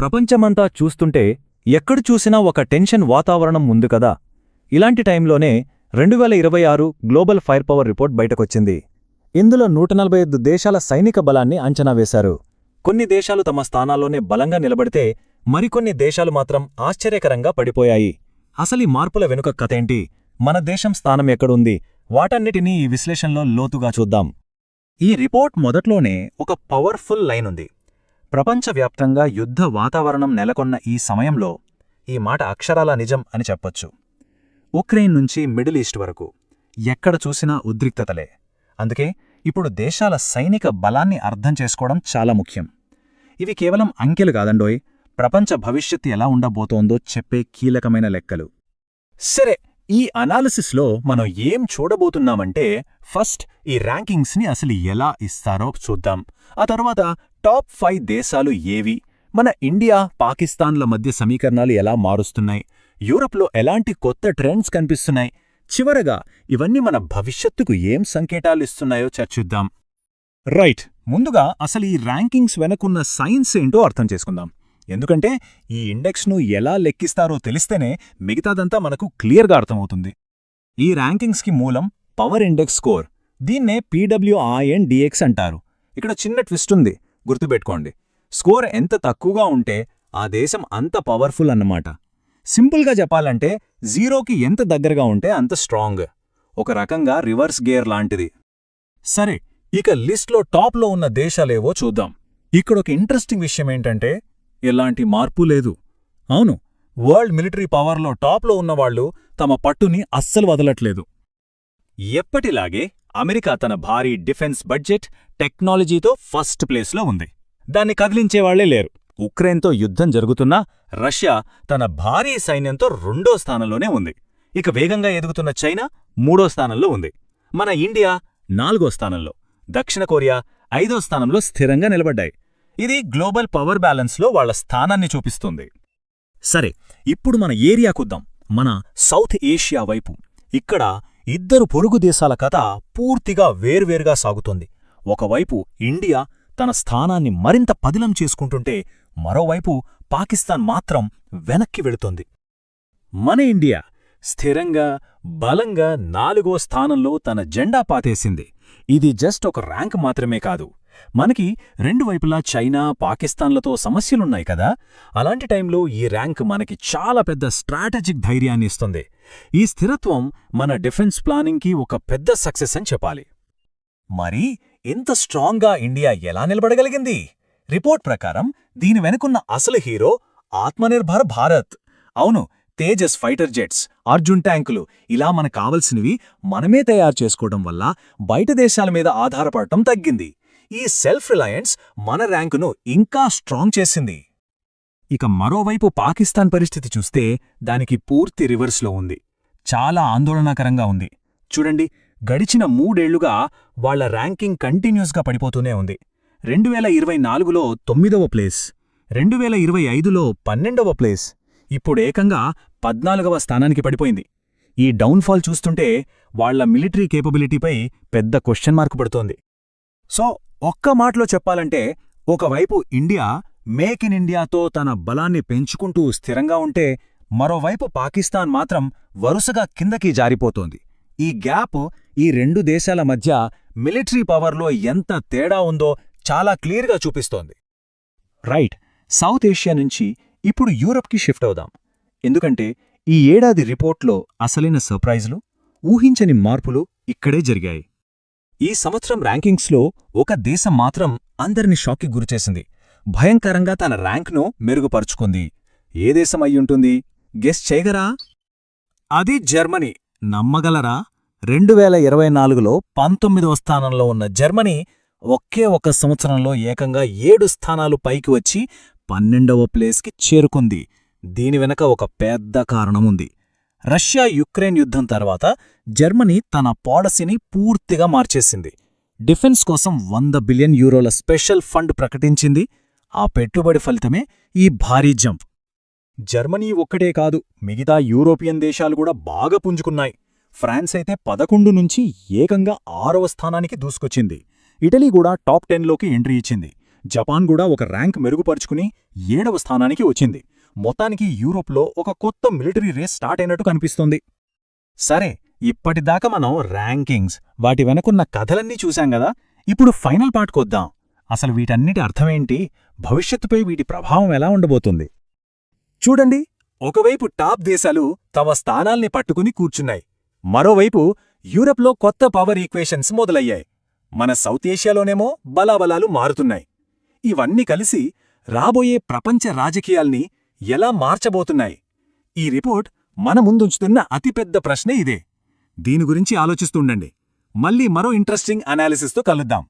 ప్రపంచమంతా చూస్తుంటే ఎక్కడు చూసినా ఒక టెన్షన్ వాతావరణం ఉంది కదా. ఇలాంటి టైంలోనే 2026 గ్లోబల్ ఫైర్ పవర్ రిపోర్ట్ బయటకొచ్చింది. ఇందులో 145 దేశాల సైనిక బలాన్ని అంచనా వేశారు. కొన్ని దేశాలు తమ స్థానాల్లోనే బలంగా నిలబడితే మరికొన్ని దేశాలు మాత్రం ఆశ్చర్యకరంగా పడిపోయాయి. అసలీ మార్పుల వెనుక కథేంటి, మన దేశం స్థానం ఎక్కడుంది, వాటన్నిటినీ ఈ విశ్లేషణలో లోతుగా చూద్దాం. ఈ రిపోర్ట్ మొదట్లోనే ఒక పవర్ఫుల్ లైన్ ఉంది. ప్రపంచవ్యాప్తంగా యుద్ధ వాతావరణం నెలకొన్న ఈ సమయంలో ఈ మాట అక్షరాలా నిజం అని చెప్పొచ్చు. ఉక్రెయిన్ నుంచి మిడిల్ ఈస్ట్ వరకు ఎక్కడ చూసినా ఉద్రిక్తతలే. అందుకే ఇప్పుడు దేశాల సైనిక బలాన్ని అర్థం చేసుకోవడం చాలా ముఖ్యం. ఇవి కేవలం అంకెలు కాదండోయ్, ప్రపంచ భవిష్యత్తు ఎలా ఉండబోతోందో చెప్పే కీలకమైన లెక్కలు. సరే, ఈ అనాలిసిస్లో మనం ఏం చూడబోతున్నామంటే, ఫస్ట్ ఈ ర్యాంకింగ్స్ని అసలు ఎలా ఇస్తారో చూద్దాం. ఆ తర్వాత టాప్ 5 దేశాలు ఏవి, మన ఇండియా పాకిస్తాన్ల మధ్య సమీకరణాలు ఎలా మారుస్తున్నాయి, యూరప్లో ఎలాంటి కొత్త ట్రెండ్స్ కనిపిస్తున్నాయి, చివరగా ఇవన్నీ మన భవిష్యత్తుకు ఏం సంకేతాలిస్తున్నాయో చర్చిద్దాం. రైట్, ముందుగా అసలు ఈ ర్యాంకింగ్స్ వెనకున్న సైన్స్ ఏంటో అర్థం చేసుకుందాం. ఎందుకంటే ఈ ఇండెక్స్ను ఎలా లెక్కిస్తారో తెలిస్తేనే మిగతాదంతా మనకు క్లియర్గా అర్థమవుతుంది. ఈ ర్యాంకింగ్స్కి మూలం పవర్ ఇండెక్స్ స్కోర్. దీన్నే PWINDX అంటారు. ఇక్కడ చిన్న ట్విస్ట్ ఉంది, గుర్తుపెట్టుకోండి. స్కోర్ ఎంత తక్కువగా ఉంటే ఆ దేశం అంత పవర్ఫుల్ అన్నమాట. సింపుల్గా చెప్పాలంటే 0కి ఎంత దగ్గరగా ఉంటే అంత స్ట్రాంగ్. ఒక రకంగా రివర్స్ గేర్ లాంటిది. సరే, ఇక లిస్ట్లో టాప్లో ఉన్న దేశాలేవో చూద్దాం. ఇక్కడొక ఇంట్రెస్టింగ్ విషయమేంటంటే, ఎలాంటి మార్పు లేదు. అవును, వరల్డ్ మిలిటరీ పవర్లో టాప్లో ఉన్నవాళ్లు తమ పట్టుని అస్సలు వదలట్లేదు. ఎప్పటిలాగే అమెరికా తన భారీ డిఫెన్స్ బడ్జెట్, టెక్నాలజీతో ఫస్ట్ ప్లేస్లో ఉంది. దాన్ని కదిలించేవాళ్లే లేరు. ఉక్రెయిన్తో యుద్ధం జరుగుతున్నా రష్యా తన భారీ సైన్యంతో 2వ స్థానంలోనే ఉంది. ఇక వేగంగా ఎదుగుతున్న చైనా 3వ స్థానంలో ఉంది. మన ఇండియా 4వ స్థానంలో, దక్షిణ కొరియా 5వ స్థానంలో స్థిరంగా నిలబడ్డాయి. ఇది గ్లోబల్ పవర్ బ్యాలెన్స్లో వాళ్ల స్థానాన్ని చూపిస్తుంది. సరే, ఇప్పుడు మన ఏరియాకుద్దాం, మన సౌత్ ఏషియా వైపు. ఇక్కడ ఇద్దరు పొరుగు దేశాల కథ పూర్తిగా వేర్వేరుగా సాగుతోంది. ఒకవైపు ఇండియా తన స్థానాన్ని మరింత పదిలం చేసుకుంటుంటే, మరోవైపు పాకిస్తాన్ మాత్రం వెనక్కి వెళుతోంది. మన ఇండియా స్థిరంగా, బలంగా 4వ స్థానంలో తన జెండా పాతేసింది. ఇది జస్ట్ ఒక ర్యాంక్ మాత్రమే కాదు. మనకి రెండు వైపులా చైనా, పాకిస్తాన్లతో సమస్యలున్నాయి కదా. అలాంటి టైంలో ఈ ర్యాంక్ మనకి చాలా పెద్ద స్ట్రాటజిక్ ధైర్యాన్ని ఇస్తుంది. ఈ స్థిరత్వం మన డిఫెన్స్ ప్లానింగ్కి ఒక పెద్ద సక్సెస్ అని చెప్పాలి. మరి ఇంత స్ట్రాంగ్గా ఇండియా ఎలా నిలబడగలిగింది? రిపోర్ట్ ప్రకారం దీని వెనుకున్న అసలు హీరో ఆత్మనిర్భర్ భారత్. అవును, తేజస్ ఫైటర్ జెట్స్, అర్జున్ ట్యాంకులు, ఇలా మనకు కావలసినవి మనమే తయారు చేసుకోవడం వల్ల బయట దేశాల మీద ఆధారపడటం తగ్గింది. ఈ సెల్ఫ్ రిలయన్స్ మన ర్యాంకును ఇంకా స్ట్రాంగ్ చేసింది. ఇక మరోవైపు పాకిస్తాన్ పరిస్థితి చూస్తే దానికి పూర్తి రివర్స్లో ఉంది. చాలా ఆందోళనకరంగా ఉంది. చూడండి, గడిచిన 3 ఏళ్లుగా వాళ్ల ర్యాంకింగ్ కంటిన్యూస్గా పడిపోతూనే ఉంది. 2024లో 9వ ప్లేస్, 2025లో 12వ ప్లేస్, ఇప్పుడు ఏకంగా 14వ స్థానానికి పడిపోయింది. ఈ డౌన్ఫాల్ చూస్తుంటే వాళ్ల మిలిటరీ కేపబిలిటీపై పెద్ద క్వశ్చన్ మార్క్ పడుతోంది. సో ఒక్క మాటలో చెప్పాలంటే, ఒకవైపు ఇండియా మేక్ ఇన్ ఇండియాతో తన బలాన్ని పెంచుకుంటూ స్థిరంగా ఉంటే, మరోవైపు పాకిస్తాన్ మాత్రం వరుసగా కిందకి జారిపోతోంది. ఈ గ్యాప్ ఈ 2 దేశాల మధ్య మిలిటరీ పవర్లో ఎంత తేడా ఉందో చాలా క్లియర్గా చూపిస్తోంది. రైట్, సౌత్ ఏషియా నుంచి ఇప్పుడు యూరప్కి షిఫ్ట్ అవుదాం. ఎందుకంటే ఈ ఏడాది రిపోర్ట్లో అసలైన సర్ప్రైజ్లు, ఊహించని మార్పులు ఇక్కడే జరిగాయి. ఈ సంవత్సరం ర్యాంకింగ్స్లో ఒక దేశం మాత్రం అందరిని షాక్కి గురిచేసింది. భయంకరంగా తన ర్యాంక్ను మెరుగుపరుచుకుంది. ఏ దేశం అయ్యుంటుంది? గెస్ చేయగరా? అది జర్మనీ. నమ్మగలరా? 2024లో 19వ స్థానంలో ఉన్న జర్మనీ ఒకే ఒక సంవత్సరంలో ఏకంగా 7 స్థానాలు పైకి వచ్చి 12వ ప్లేస్కి చేరుకుంది. దీని వెనక ఒక పెద్ద కారణముంది. రష్యా యుక్రెయిన్ యుద్ధం తర్వాత జర్మనీ తన పాలసీని పూర్తిగా మార్చేసింది. డిఫెన్స్ కోసం 100 బిలియన్ యూరోల స్పెషల్ ఫండ్ ప్రకటించింది. ఆ పెట్టుబడి ఫలితమే ఈ భారీ జంప్. జర్మనీ ఒక్కటే కాదు, మిగతా యూరోపియన్ దేశాలు కూడా బాగా పుంజుకున్నాయి. ఫ్రాన్స్ అయితే 11 నుంచి ఏకంగా 6వ స్థానానికి దూసుకొచ్చింది. ఇటలీ కూడా టాప్ 10లోకి ఎంట్రీ ఇచ్చింది. జపాన్ కూడా ఒక ర్యాంక్ మెరుగుపరుచుకుని 7వ స్థానానికి వచ్చింది. మొత్తానికి యూరోప్లో ఒక కొత్త మిలిటరీ రేస్ స్టార్ట్ అయినట్టు కనిపిస్తోంది. సరే, ఇప్పటిదాకా మనం ర్యాంకింగ్స్, వాటి వెనకున్న కథలన్నీ చూశాం గదా. ఇప్పుడు ఫైనల్ పార్ట్కొద్దాం. అసలు వీటన్నిటి అర్థమేంటి, భవిష్యత్తుపై వీటి ప్రభావం ఎలా ఉండబోతుంది? చూడండి, ఒకవైపు టాప్ దేశాలు తమ స్థానాల్ని పట్టుకుని కూర్చున్నాయి. మరోవైపు యూరప్లో కొత్త పవర్ ఈక్వేషన్స్ మొదలయ్యాయి. మన సౌత్ ఏషియాలోనేమో బలాబలాలు మారుతున్నాయి. ఇవన్నీ కలిసి రాబోయే ప్రపంచ రాజకీయాల్ని ఎలా మార్చబోతున్నాయి? ఈ రిపోర్ట్ మన ముందుంచుతున్న అతిపెద్ద ప్రశ్నే ఇదే. దీని గురించి ఆలోచిస్తుండండి. మళ్ళీ మరో ఇంట్రెస్టింగ్ అనాలిసిస్తో కలుద్దాం.